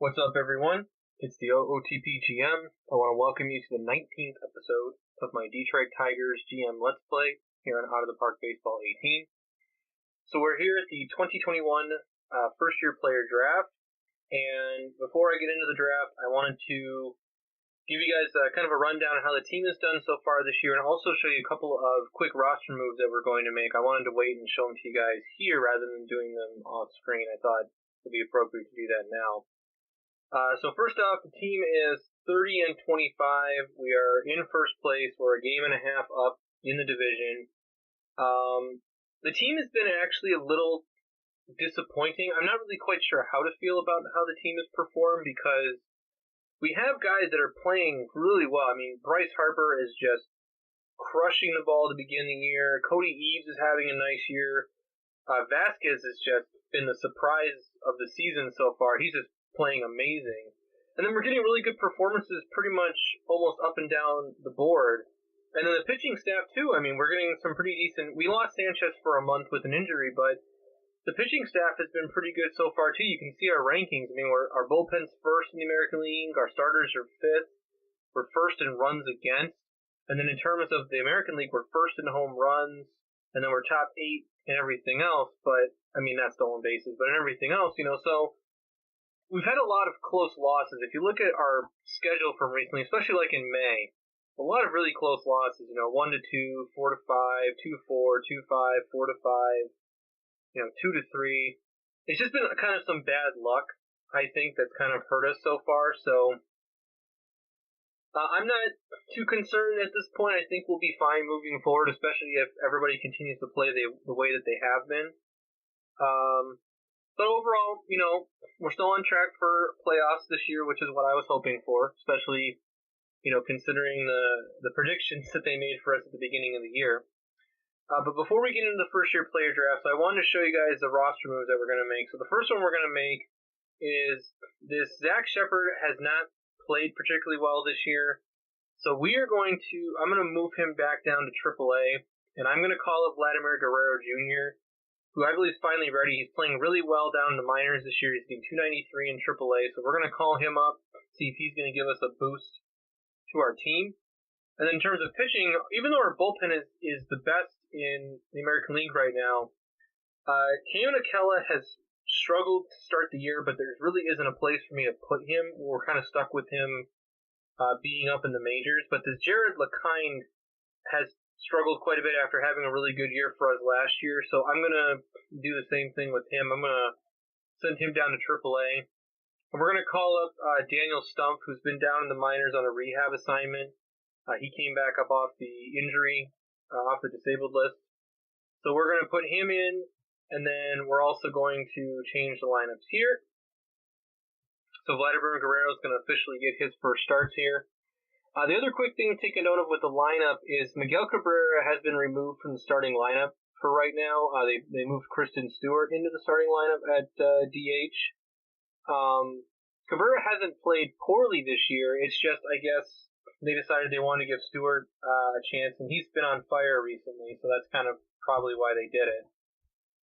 What's up, everyone? It's the OOTP GM. I want to welcome you to the 19th episode of my Detroit Tigers GM Let's Play here on Out of the Park Baseball 18. So we're here at the 2021 first-year player draft, and before I get into the draft, I wanted to give you guys kind of a rundown of how the team has done so far this year, and also show you a couple of quick roster moves that we're going to make. I wanted to wait and show them to you guys here rather than doing them off screen. I thought it would be appropriate to do that now. So first off, the team is 30-25. We are in first place. We're a game and a half up in the division. The team has been actually a little disappointing. I'm not really quite sure how to feel about how the team has performed because we have guys that are playing really well. I mean, Bryce Harper is just crushing the ball to begin the year. Cody Eaves is having a nice year. Vasquez has just been the surprise of the season so far. He's just playing amazing. And then we're getting really good performances pretty much almost up and down the board. And then the pitching staff, too. I mean, we're getting some pretty decent... We lost Sanchez for a month with an injury, but the pitching staff has been pretty good so far, too. You can see our rankings. I mean, our bullpen's first in the American League. Our starters are fifth. We're first in runs against. And then in terms of the American League, we're first in home runs. And then we're top 8 in everything else. But, I mean, that's stolen bases. But in everything else, so... We've had a lot of close losses. If you look at our schedule from recently, especially like in May, a lot of really close losses, 1-2, 4-5, 2-4, 2-5, 4-5, 2-3. It's just been kind of some bad luck, I think, that's kind of hurt us so far. So I'm not too concerned at this point. I think we'll be fine moving forward, especially if everybody continues to play the way that they have been. But overall, we're still on track for playoffs this year, which is what I was hoping for, especially, considering the predictions that they made for us at the beginning of the year. But before we get into the first-year player drafts, I wanted to show you guys the roster moves that we're going to make. So the first one we're going to make is this. Zach Shepard has not played particularly well this year. So I'm going to move him back down to AAA, and I'm going to call up Vladimir Guerrero Jr., who I believe is finally ready. He's playing really well down in the minors this year. He's getting 293 in AAA, so we're going to call him up, see if he's going to give us a boost to our team. And then in terms of pitching, even though our bullpen is the best in the American League right now, Cam Akella has struggled to start the year, but there really isn't a place for me to put him. We're kind of stuck with him being up in the majors. But this Jared LeKind has struggled quite a bit after having a really good year for us last year, so I'm going to do the same thing with him. I'm going to send him down to AAA. And we're going to call up Daniel Stumpf, who's been down in the minors on a rehab assignment. He came back up off the injury, off the disabled list. So we're going to put him in, and then we're also going to change the lineups here. So Vladimir Guerrero is going to officially get his first starts here. The other quick thing to take a note of with the lineup is Miguel Cabrera has been removed from the starting lineup for right now. They moved Kristen Stewart into the starting lineup at DH. Cabrera hasn't played poorly this year. It's just, I guess, they decided they wanted to give Stewart a chance, and he's been on fire recently, so that's kind of probably why they did it.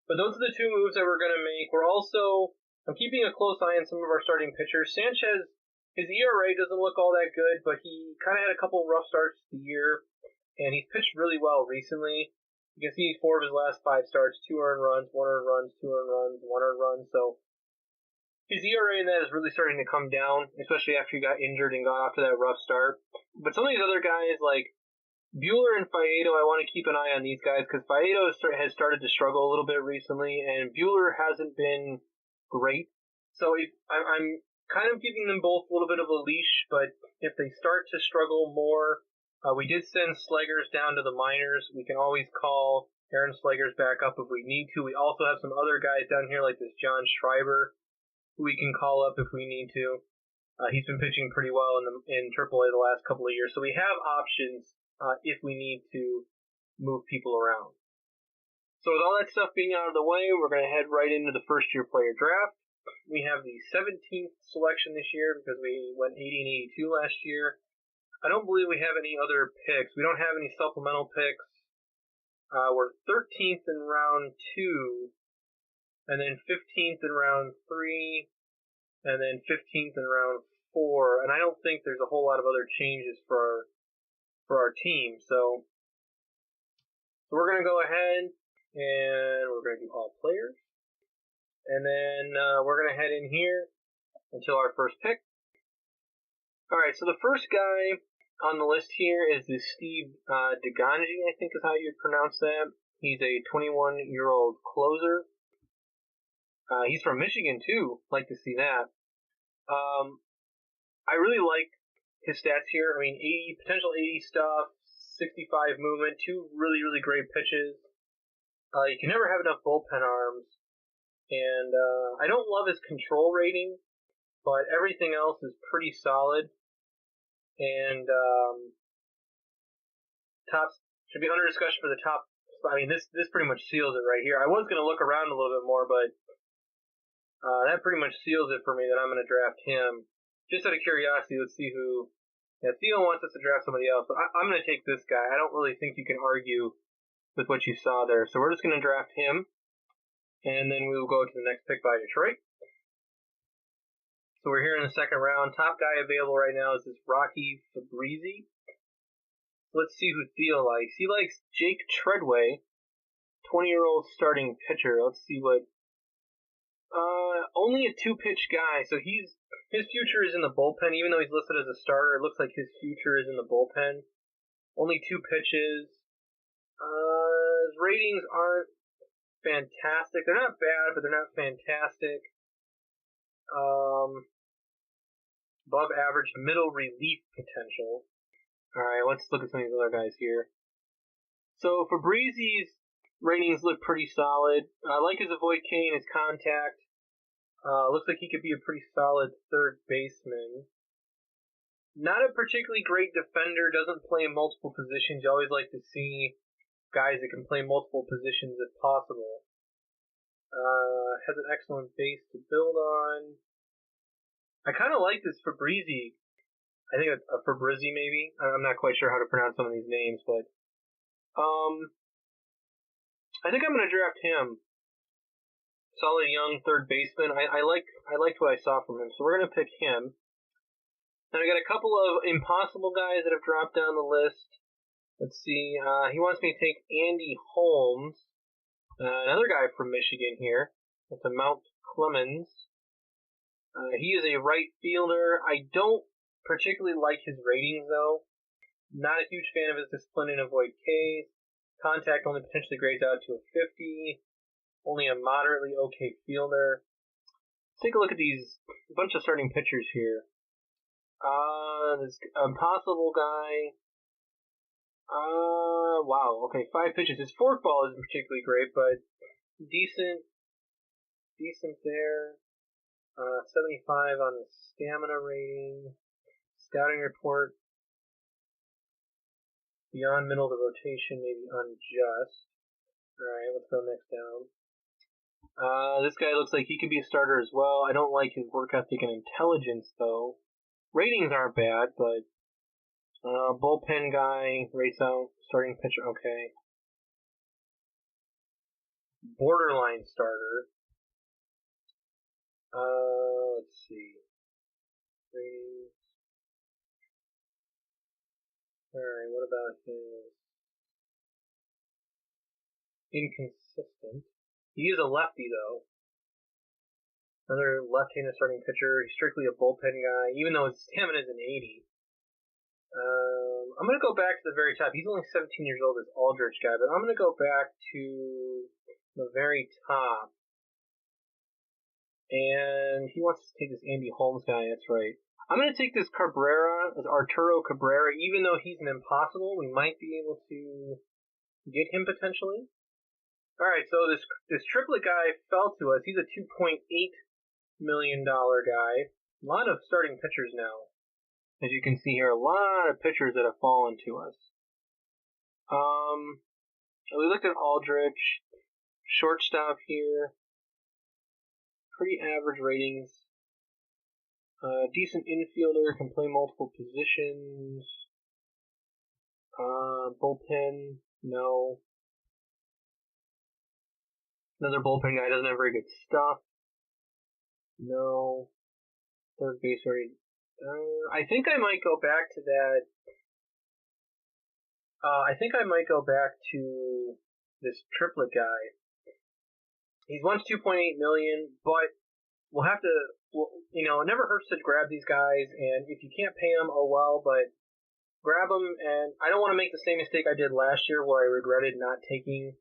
But those are the two moves that we're going to make. I'm keeping a close eye on some of our starting pitchers. Sanchez, his ERA doesn't look all that good, but he kind of had a couple rough starts to the year, and he's pitched really well recently. You can see 4 of his last 5 starts, 2 earned runs, 1 earned runs, 2 earned runs, 1 earned run. So his ERA in that is really starting to come down, especially after he got injured and got off to that rough start. But some of these other guys, like Buehler and Faedo, I want to keep an eye on these guys, because Faedo has started to struggle a little bit recently, and Buehler hasn't been great. So I'm kind of giving them both a little bit of a leash, but if they start to struggle more, we did send Sleggers down to the minors. We can always call Aaron Sleggers back up if we need to. We also have some other guys down here like this John Schreiber, who we can call up if we need to. He's been pitching pretty well in AAA the last couple of years, so we have options if we need to move people around. So with all that stuff being out of the way, we're going to head right into the first-year player draft. We have the 17th selection this year because we went 80 and 82 last year. I don't believe we have any other picks. We don't have any supplemental picks. We're 13th in round 2, and then 15th in round 3, and then 15th in round 4. And I don't think there's a whole lot of other changes for our team. So we're going to go ahead and we're going to do all players. And then we're going to head in here until our first pick. Alright, so the first guy on the list here is this Steve Deganji, I think is how you'd pronounce that. He's a 21-year-old closer. He's from Michigan, too. Like to see that. I really like his stats here. I mean, potential 80 stuff, 65 movement, 2 really, really great pitches. You can never have enough bullpen arms. And I don't love his control rating, but everything else is pretty solid. And tops should be under discussion for the top. I mean, this pretty much seals it right here. I was going to look around a little bit more, but that pretty much seals it for me that I'm going to draft him. Just out of curiosity, let's see who. Yeah, Theo wants us to draft somebody else, but I'm going to take this guy. I don't really think you can argue with what you saw there. So we're just going to draft him, and then we will go to the next pick by Detroit. So we're here in the second round. Top guy available right now is this Rocky Fabrizi. Let's see who Theo likes. He likes Jake Treadway, 20-year-old starting pitcher. Let's see what. Only a 2-pitch guy, so his future is in the bullpen. Even though he's listed as a starter, it looks like his future is in the bullpen. Only 2 pitches. His ratings aren't fantastic. They're not bad, but they're not fantastic. Above average middle relief potential. Alright, let's look at some of these other guys here. So Fabrizi's ratings look pretty solid. I like his avoid K and his contact. Looks like he could be a pretty solid third baseman. Not a particularly great defender, doesn't play in multiple positions. You always like to see guys that can play multiple positions if possible. Has an excellent base to build on. I kind of like this Fabrizi. I think it's a Fabrizi maybe. I'm not quite sure how to pronounce some of these names, but I think I'm going to draft him. Solid young third baseman. I liked what I saw from him, so we're going to pick him. Then I got a couple of impossible guys that have dropped down the list. Let's see. He wants me to take Andy Holmes, another guy from Michigan here. That's a Mount Clemens. He is a right fielder. I don't particularly like his ratings, though. Not a huge fan of his discipline and avoid Ks. Contact only potentially grades out to a 50. Only a moderately okay fielder. Let's take a look at these bunch of starting pitchers here. This impossible guy. Wow. Okay, 5 pitches. His forkball isn't particularly great, but decent there. 75 on the stamina rating. Scouting report. Beyond middle of the rotation, maybe unjust. Alright, let's go next down. This guy looks like he could be a starter as well. I don't like his work ethic and intelligence, though. Ratings aren't bad, but bullpen guy, rates out, starting pitcher, okay. Borderline starter. Let's see. Ratings. Alright, what about his inconsistent? He is a lefty, though. Another left-handed starting pitcher. He's strictly a bullpen guy, even though his stamina is an 80. I'm going to go back to the very top. He's only 17 years old, this Aldrich guy, but I'm going to go back to the very top. And he wants to take this Andy Holmes guy, that's right. I'm going to take this Cabrera, this Arturo Cabrera. Even though he's an impossible, we might be able to get him potentially. Alright, so this triplet guy fell to us. He's a $2.8 million guy. A lot of starting pitchers now. As you can see here, a lot of pitchers that have fallen to us. We looked at Aldrich. Shortstop here. Pretty average ratings. Decent infielder, can play multiple positions. Bullpen, no. Another bullpen guy doesn't have very good stuff. No. third base already. I think I might go back to that. I think I might go back to this triplet guy. He's wants $2.8 million, but we'll have to. It never hurts to grab these guys, and if you can't pay them, oh well. But grab them, and I don't want to make the same mistake I did last year, where I regretted not taking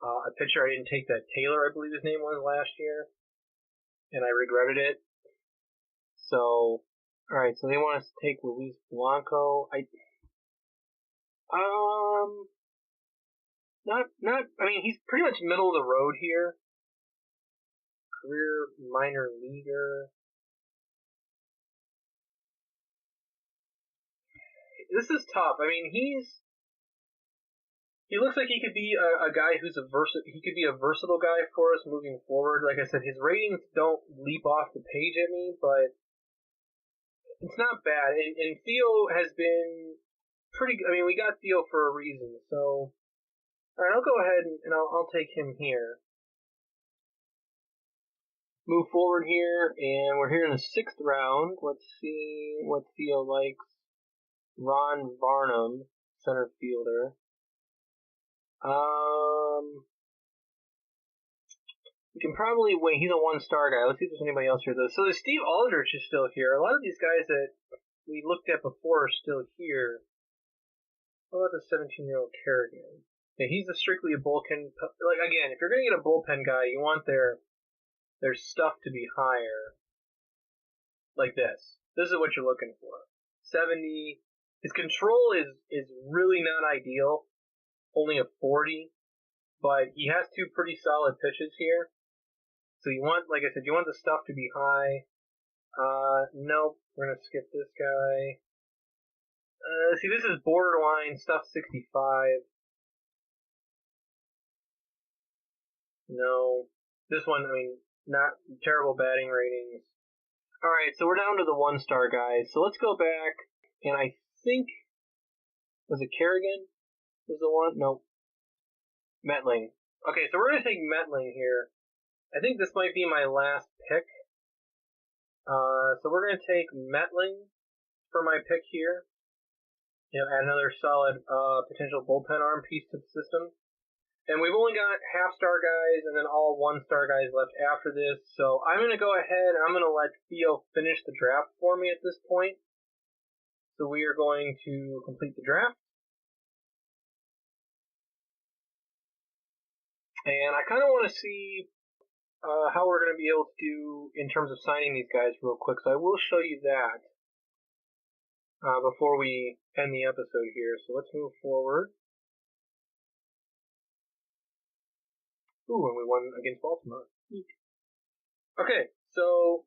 a pitcher. I didn't take that Taylor, I believe his name was, last year, and I regretted it. So, all right. So they want us to take Luis Blanco. I mean, he's pretty much middle of the road here. Career minor leaguer. This is tough. I mean, he looks like he could be a guy who's he could be a versatile guy for us moving forward. Like I said, his ratings don't leap off the page at me, but it's not bad. And Theo has been pretty good. I mean, we got Theo for a reason. So, all right, I'll go ahead and I'll take him here. Move forward here, and we're here in the 6th round. Let's see what Theo likes. Ron Varnum, center fielder. We can probably wait. He's a 1-star guy. Let's see if there's anybody else here, though. So Steve Aldrich is still here. A lot of these guys that we looked at before are still here. What about the 17-year-old Kerrigan? Yeah, he's strictly a bullpen. Like, again, if you're going to get a bullpen guy, you want their stuff to be higher. Like this. This is what you're looking for. 70. His control is really not ideal. Only a 40. But he has 2 pretty solid pitches here. So you want, like I said, you want the stuff to be high. Nope. We're going to skip this guy. See, this is borderline stuff 65. No. This one, I mean, not terrible batting ratings. Alright, so we're down to the 1-star guys. So let's go back, and I think, was it Kerrigan? Was the one? Nope. Metling. Okay, so we're going to take Metling here. I think this might be my last pick. So we're going to take Metling for my pick here. Add another solid potential bullpen arm piece to the system. And we've only got half-star guys and then all 1-star guys left after this. So I'm going to go ahead and I'm going to let Theo finish the draft for me at this point. So we are going to complete the draft. And I kind of want to see how we're going to be able to do in terms of signing these guys real quick. So I will show you that before we end the episode here. So let's move forward. Ooh, and we won against Baltimore. Okay, so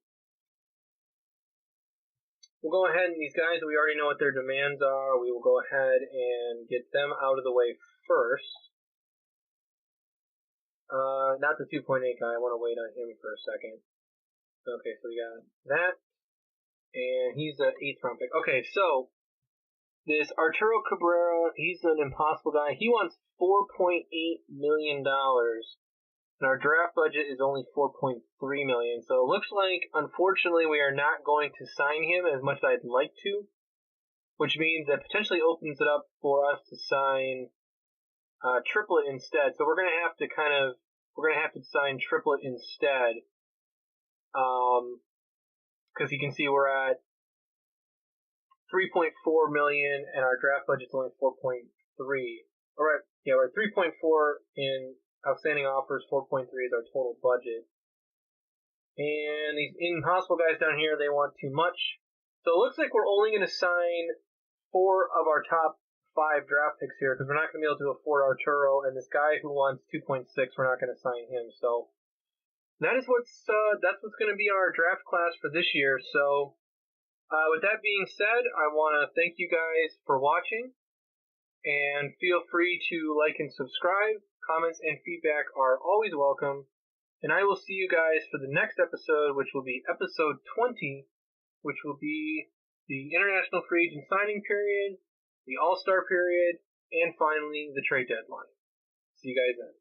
we'll go ahead and these guys, we already know what their demands are. We will go ahead and get them out of the way first. Not the 2.8 guy. I want to wait on him for a second. Okay, so we got that. And he's an 8th round pick. Okay, so this Arturo Cabrera, he's an impossible guy. He wants $4.8 million. And our draft budget is only $4.3 million. So it looks like, unfortunately, we are not going to sign him as much as I'd like to. Which means that potentially opens it up for us to sign Triplet instead. So we're going to have to sign Triplet instead. Because you can see we're at $3.4 million and our draft budget's only $4.3. Alright, yeah, we're at $3.4 in outstanding offers, $4.3 is our total budget. And these impossible guys down here, they want too much. So it looks like we're only going to sign 4 of our top 5 draft picks here because we're not going to be able to afford Arturo, and this guy who wants 2.6, we're not going to sign him. So that's what's going to be our draft class for this year. So with that being said, I want to thank you guys for watching, and feel free to like and subscribe. Comments and feedback are always welcome, and I will see you guys for the next episode, which will be episode 20, which will be the international free agent signing period, the all-star period, and finally the trade deadline. See you guys then.